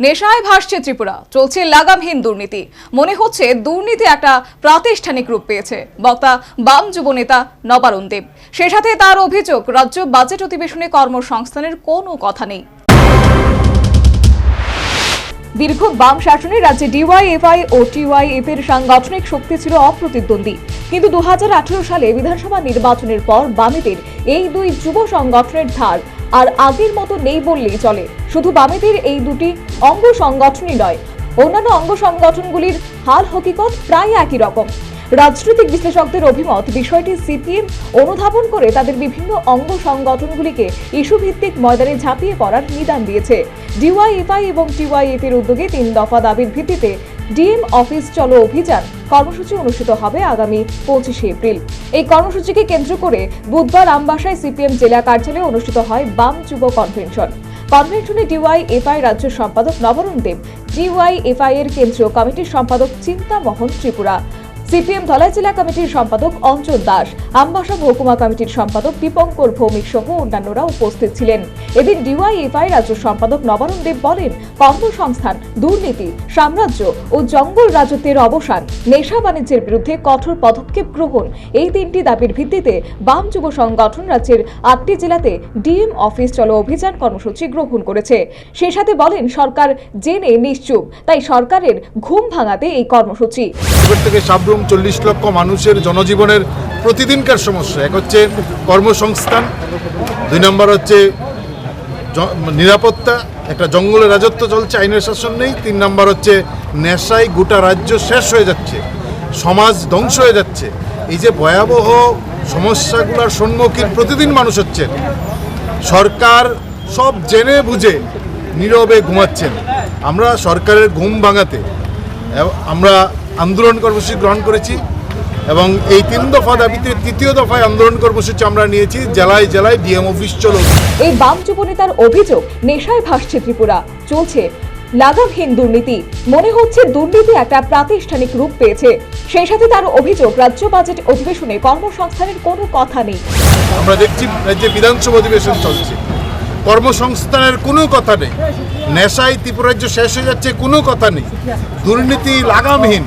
নেশায় ভাসছে ত্রিপুরা, চলছে লাগামহীন দুর্নীতি। মনে হচ্ছে দুর্নীতি একটা প্রাতিষ্ঠানিক রূপ পেয়েছে। বক্তা বাম যুব নেতা নবারুণ দেব। সে সাথে তার অভিযোগ, রাজ্য বাজেট অধিবেশনে কর্মসংস্থানের কোনো কথা নেই। দীর্ঘ বাম শাসনে রাজ্যে ডিওয়াইএফআই ও টিওয়াইএফ এর সাংগঠনিক শক্তি ছিল অপ্রতিদ্বন্দ্বী, কিন্তু 2018 সালে বিধানসভা নির্বাচনের পর বামেদের এই দুই যুব সংগঠনের ধার আর আগের মতো নেই বললেই চলে। শুধু বামেদের এই দুটি অঙ্গ সংগঠনই নয়, অন্যান্য অঙ্গ সংগঠনগুলির হাল হকিকত প্রায় একই রকম। রাজনৈতিক বিশ্লেষকদের অভিমত, বিষয়টি সিপিএম অনুধাবন করে তাদের বিভিন্ন অঙ্গ সংগঠনগুলিকে ইস্যু ভিত্তিক ময়দানে ঝাঁপিয়ে পড়ার নিদান দিয়েছে। ডিওয়াইএফআই এবং টিওয়াইএফ এর উদ্যোগে 3 দফা দাবির ভিত্তিতে ডিএম অফিস চলো অভিযান কর্মসূচি অনুষ্ঠিত হবে আগামী 25 এপ্রিল। এই কর্মসূচিকে কেন্দ্র করে বুধবার আমবাসায় সিপিএম জেলা কার্যালয়ে অনুষ্ঠিত হয় বাম যুব কনভেনশন। কনভেনশনে ডিওয়াইএফআই রাজ্য সম্পাদক নবারুণ দেব, ডিওয়াইএফআই এর কেন্দ্রীয় কমিটির সম্পাদক চিন্তামোহন ত্রিপুরা, সিপিএম ধলাই জেলা কমিটির সম্পাদক অঞ্জন দাস, আমবাসা মহকুমা কমিটির সম্পাদক দীপঙ্কর ভৌমিক সহ অন্যান্যরা উপস্থিত ছিলেন। এদিন ডিওয়াইএফআই রাজ্য সম্পাদক নবারুণ দেব বলেন, কর্মসংস্থান, দুর্নীতি, সাম্রাজ্য ও জঙ্গল রাজত্বের অবসান, নেশা বাণিজ্যের বিরুদ্ধে কঠোর পদক্ষেপ গ্রহণ, এই 3টি দাবির ভিত্তিতে বাম যুব সংগঠন রাজ্যের 8টি জেলাতে ডিএম অফিস চলো অভিযান কর্মসূচি গ্রহণ করেছে। সেই সাথে বলেন, সরকার জেনে নিশ্চুপ, তাই সরকারের ঘুম ভাঙাতে এই কর্মসূচি। 40 লক্ষ মানুষের জনজীবনের প্রতিদিনকার সমস্যা। এক হচ্ছে কর্মসংস্থান, 2 নম্বর হচ্ছে নিরাপত্তা, একটা জঙ্গলের রাজত্ব চলছে, আইনের শাসন নেই। 3 নম্বর হচ্ছে নেশায় গোটা রাজ্য শেষ হয়ে যাচ্ছে, সমাজ ধ্বংস হয়ে যাচ্ছে। এই যে ভয়াবহ সমস্যাগুলোর সম্মুখীন প্রতিদিন মানুষ হচ্ছেন, সরকার সব জেনে বুঝে নীরবে ঘুমাচ্ছেন। আমরা সরকারের ঘুম ভাঙাতে আমরা আন্দোলন কর্মসূচি গ্রহণ করেছি এবং এই 3 দফা দাবিতে 3য় দফায় আন্দোলন কর্মসূচি আমরা নিয়েছি। জেলায় জেলায় ডিএম অফিস চলো। এই বাম যুব নেতার অভিযোগ, নেশায় ভাসছে ত্রিপুরা, চলছে লাগামহীন দুর্নীতি। মনে হচ্ছে দুর্নীতি একটা প্রাতিষ্ঠানিক রূপ পেয়েছে। সেই সাথে তার অভিযোগ, রাজ্য বাজেট অধিবেশনে কর্মসংস্থানের কোনো কথা নেই। আমরা দেখছি রাজ্যে বিধানসভা অধিবেশন চলছে, কর্মসংস্থানের কোনো কথা নেই। নেশায় ত্রিপুরা রাজ্য শেষ হয়ে যাচ্ছে, কোনো কথা নেই। দুর্নীতি লাগামহীন,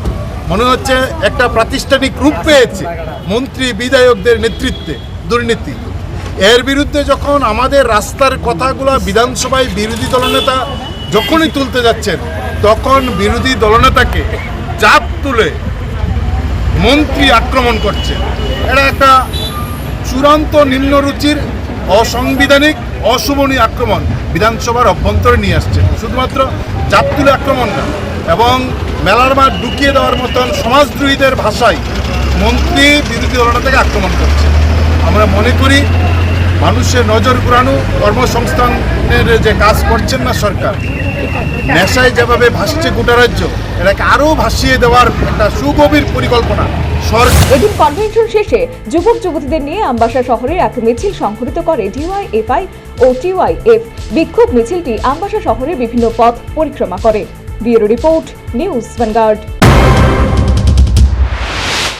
মনে হচ্ছে একটা প্রাতিষ্ঠানিক রূপ পেয়েছে মন্ত্রী বিধায়কদের নেতৃত্বে দুর্নীতি। এর বিরুদ্ধে যখন আমাদের রাস্তার কথাগুলো বিধানসভায় বিরোধী দলনেতা যখনই তুলতে যাচ্ছেন, তখন বিরোধী দলনেতাকে চাপ তুলে মন্ত্রী আক্রমণ করছে। এটা একটা চূড়ান্ত নিম্নরুচির, অসাংবিধানিক, অশোভনীয় আক্রমণ বিধানসভার অভ্যন্তরে নিয়ে আসছে। শুধুমাত্র চাপ তুলে আক্রমণ না, এবং মেলার মাঠ ঢুকিয়ে দেওয়ার মতন সমাজদ্রোহীদের ভাষায় মন্ত্রী বিরোধী দলনেতাকে আক্রমণ করছে। আমরা মনে করি মানুষের নজর ঘুরানো, কর্মসংস্থানের যে কাজ করছেন না সরকার, নেশায় যেভাবে ভাসছে গোটা রাজ্য, এটাকে আরও ভাসিয়ে দেওয়ার একটা সুগভীর পরিকল্পনা। এদিন কনভেনশন শেষে যুবক যুবতীদের নিয়ে আমবাসা শহরের এক মিছিল সংঘটিত করে ডিওয়াইএফআই ও টিওয়াইএফ। বিক্ষোভ মিছিলটি আমবাসা শহরের বিভিন্ন পথ পরিক্রমা করে। Bureau report, news vanguard.